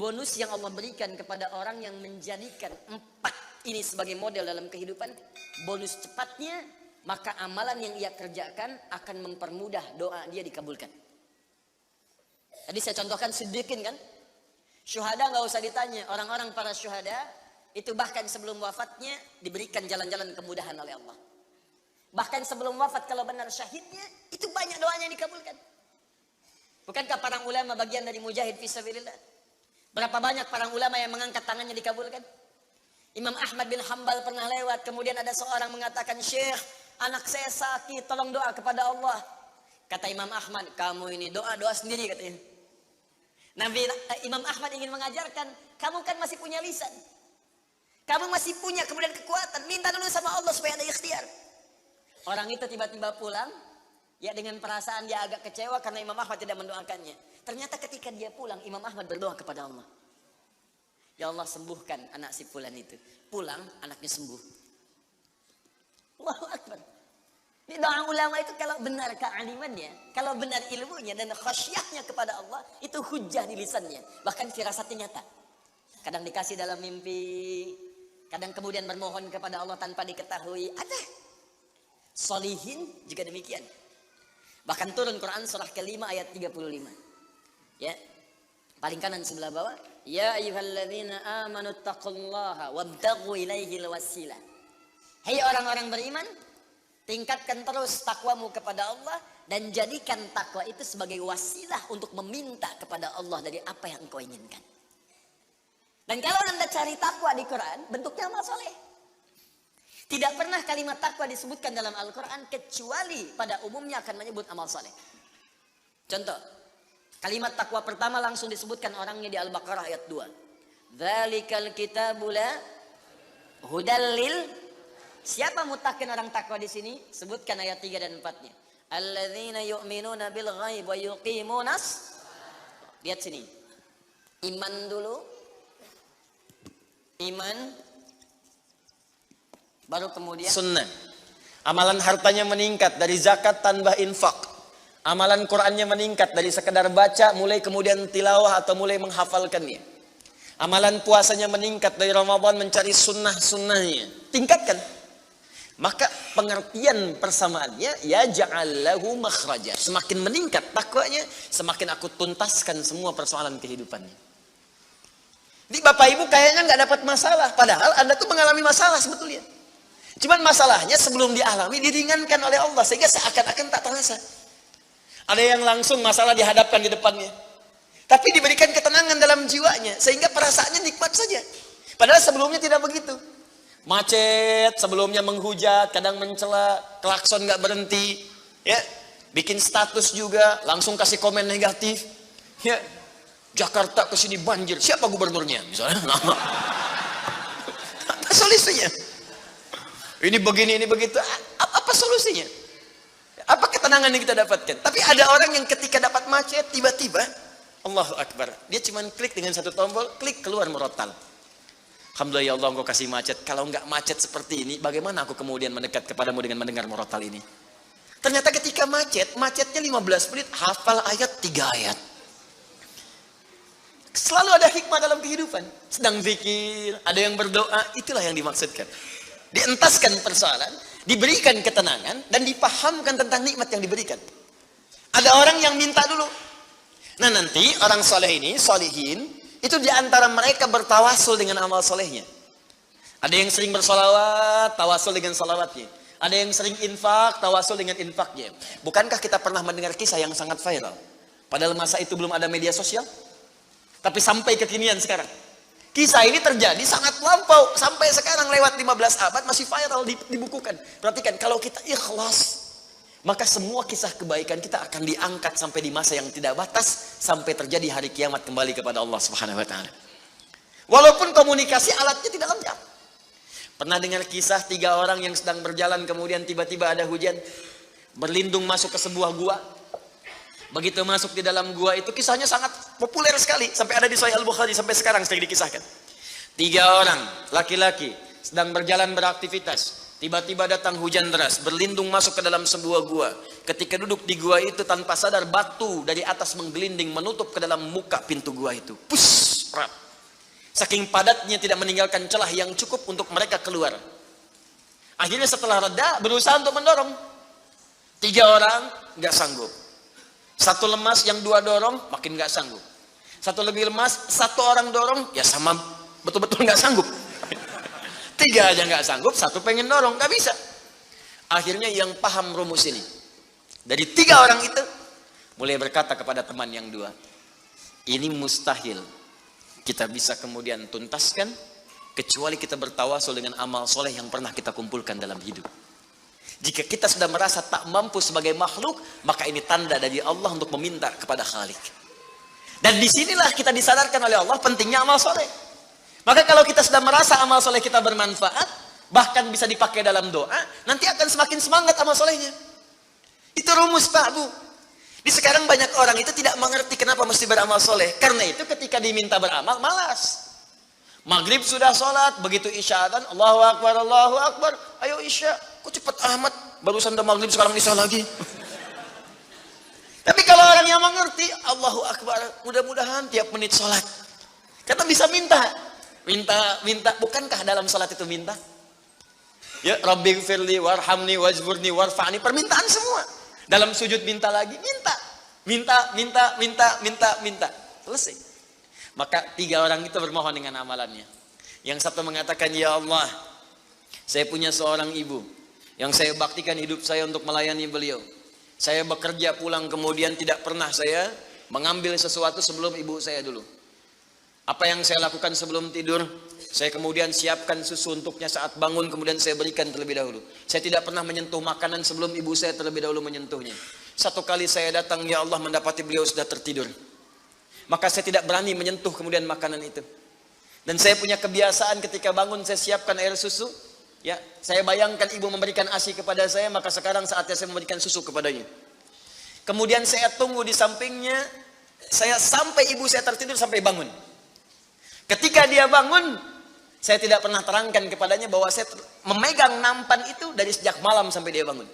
Bonus yang Allah berikan kepada orang yang menjadikan 4 ini sebagai model dalam kehidupan, bonus cepatnya, maka amalan yang ia kerjakan akan mempermudah doa dia dikabulkan. Tadi saya contohkan Siddiqin kan, syuhada nggak usah ditanya, orang-orang para syuhada itu bahkan sebelum wafatnya diberikan jalan-jalan kemudahan oleh Allah. Bahkan sebelum wafat kalau benar syahidnya, itu banyak doanya yang dikabulkan. Bukankah para ulama bagian dari mujahid fisabilillah? Berapa banyak para ulama yang mengangkat tangannya dikabulkan? Imam Ahmad bin Hanbal pernah lewat, kemudian ada seorang mengatakan, "Syekh, anak saya sakit, tolong doa kepada Allah." Kata Imam Ahmad, "Kamu ini doa-doa sendiri," katanya. Imam Ahmad ingin mengajarkan, kamu kan masih punya lisan. Kamu masih punya kemudian kekuatan, minta dulu sama Allah supaya ada ikhtiar. Orang itu tiba-tiba pulang, ya dengan perasaan dia agak kecewa karena Imam Ahmad tidak mendoakannya. Ternyata ketika dia pulang, Imam Ahmad berdoa kepada Allah. Ya Allah, sembuhkan anak si fulan itu. Pulang, anaknya sembuh. Allahu Akbar. Ini doa ulama itu kalau benar kealimannya, kalau benar ilmunya dan khasyahnya kepada Allah, itu hujah di lisannya. Bahkan firasatnya nyata. Kadang dikasih dalam mimpi, kadang kemudian bermohon kepada Allah tanpa diketahui. Ada. Solihin juga demikian. Bahkan turun Quran surah ke-5 ayat 35. Ya, paling kanan sebelah bawah. Ya ayyuhalladzina amanu taqullaha wabtaghu ilaihil wasilah. Hai orang-orang beriman, tingkatkan terus takwamu kepada Allah dan jadikan takwa itu sebagai wasilah untuk meminta kepada Allah dari apa yang engkau inginkan. Dan kalau Anda cari takwa di Quran, bentuknya amal soleh. Tidak pernah kalimat takwa disebutkan dalam Al-Quran kecuali pada umumnya akan menyebut amal soleh. Contoh, kalimat takwa pertama langsung disebutkan orangnya di Al-Baqarah ayat 2. Dzalikal kitabu la hudal lil. Siapa mutakin orang takwa di sini? Sebutkan ayat 3 dan 4-nya. Alladzina yu'minuna bil ghaib wa yuqimunas. Lihat sini. Iman dulu. Iman. Baru kemudian sunnah. Amalan hartanya meningkat dari zakat tanpa infak. Amalan Qur'annya meningkat dari sekedar baca mulai kemudian tilawah atau mulai menghafalkannya. Amalan puasanya meningkat dari Ramadan mencari sunnah-sunnahnya. Tingkatkan. Maka pengertian persamaannya ya ja'allahu makhraja. Semakin meningkat takwanya, semakin aku tuntaskan semua persoalan kehidupannya. Jadi Bapak Ibu kayaknya nggak dapat masalah, padahal Anda tuh mengalami masalah sebetulnya. Cuman masalahnya sebelum dialami diringankan oleh Allah sehingga seakan-akan tak terasa. Ada yang langsung masalah dihadapkan di depannya, tapi diberikan ketenangan dalam jiwanya sehingga perasaannya nikmat saja. Padahal sebelumnya tidak begitu. Macet, sebelumnya menghujat, kadang mencela, klakson nggak berhenti, ya, bikin status juga, langsung kasih komen negatif, ya, Jakarta kesini banjir, siapa gubernurnya, misalnya, apa solusinya? Ini begini, ini begitu, apa solusinya? Apa ketenangan yang kita dapatkan? Tapi ada orang yang ketika dapat macet, tiba-tiba, Allahu Akbar, dia cuma klik dengan satu tombol, klik keluar merotal. Alhamdulillah ya Allah, engkau kasih macet. Kalau enggak macet seperti ini, bagaimana aku kemudian mendekat kepadamu dengan mendengar merotal ini? Ternyata ketika macetnya 15 menit, hafal ayat 3 ayat. Selalu ada hikmah dalam kehidupan. Sedang zikir, ada yang berdoa, itulah yang dimaksudkan. Dientaskan persoalan, diberikan ketenangan, dan dipahamkan tentang nikmat yang diberikan. Ada orang yang minta dulu. Nah nanti orang soleh ini, solihin, itu diantara mereka bertawasul dengan amal solehnya. Ada yang sering bersolawat, tawasul dengan solawatnya. Ada yang sering infak, tawasul dengan infaknya. Bukankah kita pernah mendengar kisah yang sangat viral? Padahal masa itu belum ada media sosial. Tapi sampai kekinian sekarang. Kisah ini terjadi sangat lampau. Sampai sekarang lewat 15 abad masih viral, dibukukan. Perhatikan, kalau kita ikhlas, maka semua kisah kebaikan kita akan diangkat sampai di masa yang tidak batas. Sampai terjadi hari kiamat kembali kepada Allah Subhanahu wa ta'ala. Walaupun komunikasi alatnya tidak lengkap. Pernah dengar kisah 3 orang yang sedang berjalan kemudian tiba-tiba ada hujan, berlindung masuk ke sebuah gua. Begitu masuk di dalam gua itu, kisahnya sangat populer sekali sampai ada di Sahih Al-Bukhari, sampai sekarang sering dikisahkan. 3 orang laki-laki sedang berjalan beraktivitas, tiba-tiba datang hujan deras, berlindung masuk ke dalam sebuah gua. Ketika duduk di gua itu, tanpa sadar batu dari atas menggelinding menutup ke dalam muka pintu gua itu. Pus, rap. Saking padatnya tidak meninggalkan celah yang cukup untuk mereka keluar. Akhirnya setelah reda berusaha untuk mendorong. 3 orang nggak sanggup. 1 lemas, yang 2 dorong makin nggak sanggup. 1 lebih lemas, 1 orang dorong ya sama betul-betul nggak sanggup. 3 aja nggak sanggup, 1 pengen dorong nggak bisa. Akhirnya yang paham rumus ini dari 3 orang itu mulai berkata kepada teman yang 2, ini mustahil kita bisa kemudian tuntaskan kecuali kita bertawasul dengan amal soleh yang pernah kita kumpulkan dalam hidup. Jika kita sudah merasa tak mampu sebagai makhluk, maka ini tanda dari Allah untuk meminta kepada Khalik. Dan disinilah kita disadarkan oleh Allah pentingnya amal soleh. Maka kalau kita sudah merasa amal soleh kita bermanfaat, bahkan bisa dipakai dalam doa, nanti akan semakin semangat amal solehnya. Itu rumus Pak Bu. Di sekarang banyak orang itu tidak mengerti kenapa mesti beramal soleh. Karena itu ketika diminta beramal, malas. Maghrib sudah sholat, begitu isya kan, Allahu Akbar, ayo isya. Kok cepet amat, barusan udah maghrib sekarang isya lagi. Tapi kalau orang yang mengerti, Allahu Akbar, mudah-mudahan tiap menit sholat. Kata bisa minta. Bukankah dalam sholat itu minta? Ya, Rabbighfirli warhamni wajburni warfa'ni, permintaan semua. Dalam sujud minta lagi, minta. Selesai. Maka 3 orang itu bermohon dengan amalannya. Yang satu mengatakan, ya Allah, saya punya seorang ibu yang saya baktikan hidup saya untuk melayani beliau. Saya bekerja pulang kemudian tidak pernah saya mengambil sesuatu sebelum ibu saya dulu. Apa yang saya lakukan sebelum tidur, saya kemudian siapkan susu untuknya saat bangun, kemudian saya berikan terlebih dahulu. Saya tidak pernah menyentuh makanan sebelum ibu saya terlebih dahulu menyentuhnya. Satu kali saya datang, ya Allah, mendapati beliau sudah tertidur. Maka saya tidak berani menyentuh kemudian makanan itu. Dan saya punya kebiasaan ketika bangun saya siapkan air susu. Ya, saya bayangkan ibu memberikan ASI kepada saya, maka sekarang saatnya saya memberikan susu kepadanya. Kemudian saya tunggu di sampingnya, saya sampai ibu saya tertidur sampai bangun. Ketika dia bangun, saya tidak pernah terangkan kepadanya bahwa saya memegang nampan itu dari sejak malam sampai dia bangun.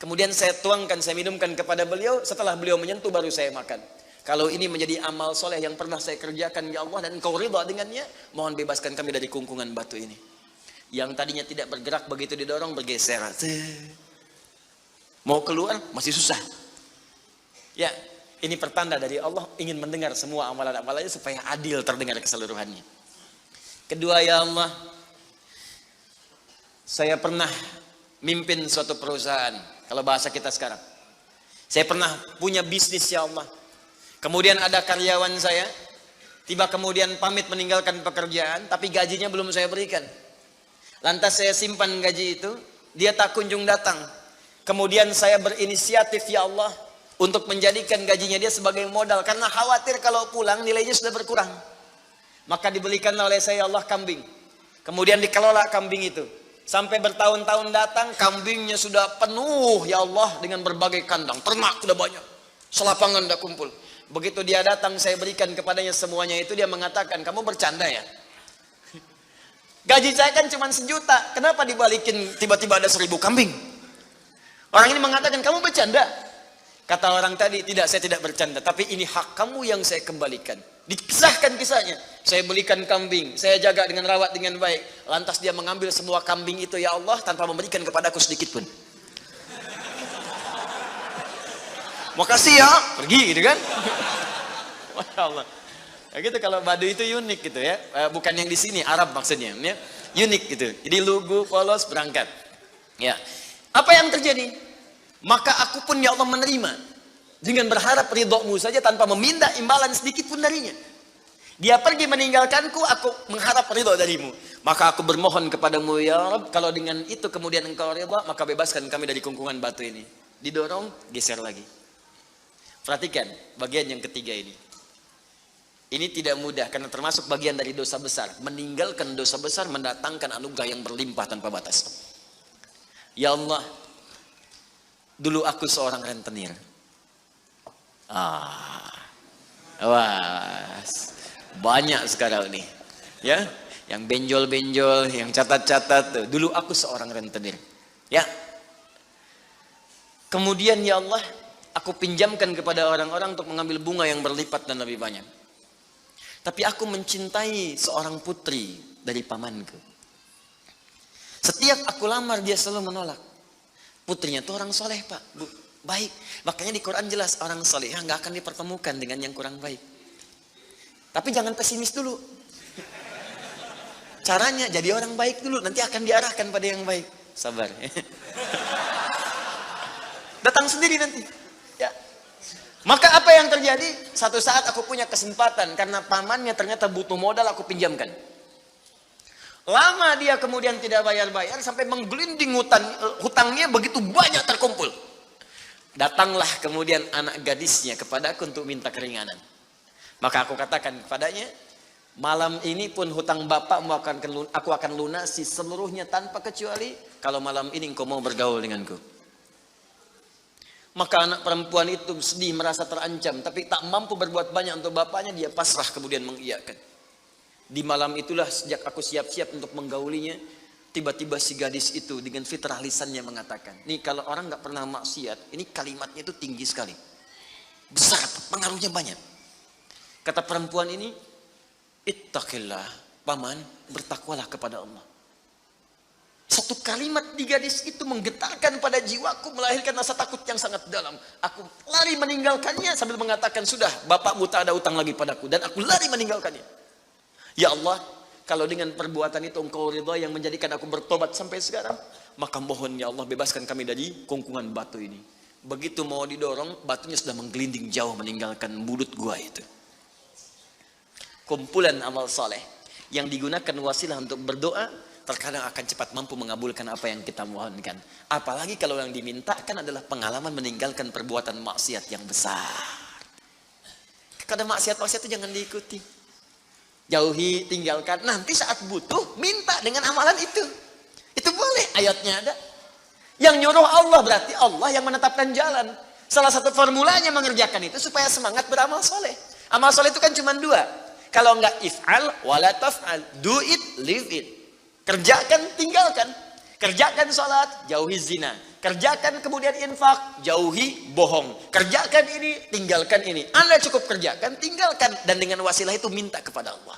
Kemudian saya tuangkan, saya minumkan kepada beliau, setelah beliau menyentuh baru saya makan. Kalau ini menjadi amal soleh yang pernah saya kerjakan, ya Allah, dan Engkau ridha dengannya, mohon bebaskan kami dari kungkungan batu ini. Yang tadinya tidak bergerak, begitu didorong bergeser. Mau keluar masih susah. Ya, ini pertanda dari Allah ingin mendengar semua amalan-amalannya supaya adil terdengar keseluruhannya. Kedua, ya Allah, saya pernah mimpin suatu perusahaan. Kalau bahasa kita sekarang, saya pernah punya bisnis, ya Allah. Kemudian ada karyawan saya, tiba kemudian pamit meninggalkan pekerjaan, tapi gajinya belum saya berikan. Lantas saya simpan gaji itu, dia tak kunjung datang. Kemudian saya berinisiatif, ya Allah, untuk menjadikan gajinya dia sebagai modal. Karena khawatir kalau pulang nilainya sudah berkurang. Maka dibelikanlah oleh saya, ya Allah, kambing. Kemudian dikelola kambing itu. Sampai bertahun-tahun datang, kambingnya sudah penuh, ya Allah, dengan berbagai kandang. Ternak sudah banyak. Selapangan sudah kumpul. Begitu dia datang, saya berikan kepadanya semuanya itu, dia mengatakan, kamu bercanda ya? Gaji saya kan cuma 1 juta, kenapa dibalikin tiba-tiba ada 1000 kambing? Orang ini mengatakan, kamu bercanda? Kata orang tadi, tidak, saya tidak bercanda, tapi ini hak kamu yang saya kembalikan. Dikisahkan kisahnya, saya belikan kambing, saya jaga dengan rawat dengan baik. Lantas dia mengambil semua kambing itu, ya Allah, tanpa memberikan kepadaku sedikit pun. Makasih ya, pergi gitu kan? Masya Allah. Ya gitu, kalau Baduy itu unik gitu ya, bukan yang di sini, Arab maksudnya, ya. Unik gitu. Jadi lugu, polos, berangkat. Ya, apa yang terjadi? Maka aku pun, ya Allah, menerima dengan berharap ridhomu saja tanpa meminta imbalan sedikit pun darinya. Dia pergi meninggalkanku, aku mengharap ridho darimu. Maka aku bermohon kepadamu, ya Rabb, kalau dengan itu kemudian engkau ridha, maka bebaskan kami dari kungkungan batu ini. Didorong, geser lagi. Perhatikan bagian yang ketiga ini. Ini tidak mudah karena termasuk bagian dari dosa besar. Meninggalkan dosa besar mendatangkan anugerah yang berlimpah tanpa batas. Ya Allah, dulu aku seorang rentenir. Wah, banyak sekarang nih. Ya, yang benjol-benjol, yang catat-catat. Dulu aku seorang rentenir. Ya. Kemudian ya Allah, aku pinjamkan kepada orang-orang untuk mengambil bunga yang berlipat dan lebih banyak. Tapi aku mencintai seorang putri dari pamanku. Setiap aku lamar dia selalu menolak. Putrinya itu orang soleh Pak, Bu, baik. Makanya di Quran jelas orang soleh nggak akan dipertemukan dengan yang kurang baik. Tapi jangan pesimis dulu. Caranya jadi orang baik dulu, nanti akan diarahkan pada yang baik. Sabar. Datang sendiri nanti. Ya. Maka apa yang terjadi? Satu saat aku punya kesempatan karena pamannya ternyata butuh modal, aku pinjamkan. Lama dia kemudian tidak bayar-bayar sampai menggelinding hutangnya begitu banyak terkumpul. Datanglah kemudian anak gadisnya kepadaku untuk minta keringanan. Maka aku katakan kepadanya, malam ini pun hutang bapakmu aku akan lunasi seluruhnya tanpa kecuali kalau malam ini engkau mau bergaul denganku. Maka anak perempuan itu sedih, merasa terancam, tapi tak mampu berbuat banyak untuk bapaknya, dia pasrah kemudian mengiyakan. Di malam itulah sejak aku siap-siap untuk menggaulinya, tiba-tiba si gadis itu dengan fitrah lisannya mengatakan, nih kalau orang nggak pernah maksiat, ini kalimatnya itu tinggi sekali, besar, pengaruhnya banyak. Kata perempuan ini, ittaqillah, paman, bertakwalah kepada Allah. Satu kalimat di gadis itu menggetarkan pada jiwaku, melahirkan rasa takut yang sangat dalam. Aku lari meninggalkannya sambil mengatakan, sudah, bapakmu tak ada utang lagi padaku. Dan aku lari meninggalkannya. Ya Allah, kalau dengan perbuatan itu engkau ridha yang menjadikan aku bertobat sampai sekarang, maka mohon ya Allah bebaskan kami dari kungkungan batu ini. Begitu mau didorong, batunya sudah menggelinding jauh meninggalkan mulut gua itu. Kumpulan amal soleh yang digunakan wasilah untuk berdoa, terkadang akan cepat mampu mengabulkan apa yang kita mohonkan. Apalagi kalau yang dimintakan adalah pengalaman meninggalkan perbuatan maksiat yang besar. Kadang maksiat-maksiat itu jangan diikuti. Jauhi, tinggalkan. Nanti saat butuh, minta dengan amalan itu. Itu boleh, ayatnya ada. Yang nyuruh Allah berarti Allah yang menetapkan jalan. Salah satu formulanya mengerjakan itu supaya semangat beramal soleh. Amal soleh itu kan cuma dua. Kalau enggak if'al, wala taf'al. Do it, live it. Kerjakan, tinggalkan. Kerjakan sholat, jauhi zina. Kerjakan kemudian infak, jauhi bohong. Kerjakan ini, tinggalkan ini. Anda cukup kerjakan, tinggalkan. Dan dengan wasilah itu minta kepada Allah.